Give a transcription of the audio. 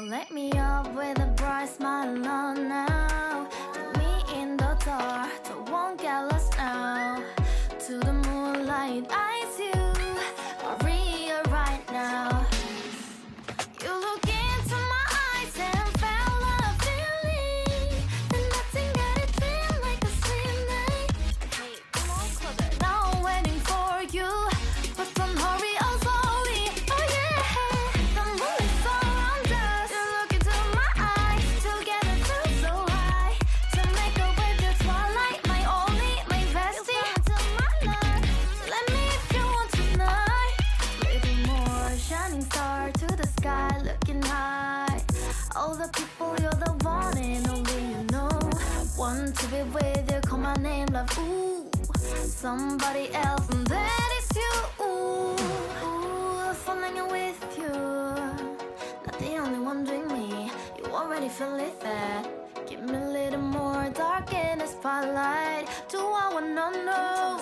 Girl, let me up with a bright smile on now. Put me in the dark, so won't get lost now. To the moonlight, eyes you, Maria right now. You look into my eyes and felt a feeling that nothing got it feel like a sweet night. Hey, come on closer. Now I'm waiting for you, but don't hurry, oh slowly. Oh yeah, the moon is around us. You look into my eyes, together feel so high. To make a way the twilight, my only, my bestie. You come into my life, let me if you want tonight. Little more shining star to the sky, looking high. All the people, you're the one and only you know. Want to be with you, call my name, love, ooh. Somebody else, and that is you, ooh. Falling with you, not the only one doing me. You already feel it there. Give me a little more dark in the spotlight. Do I wanna know?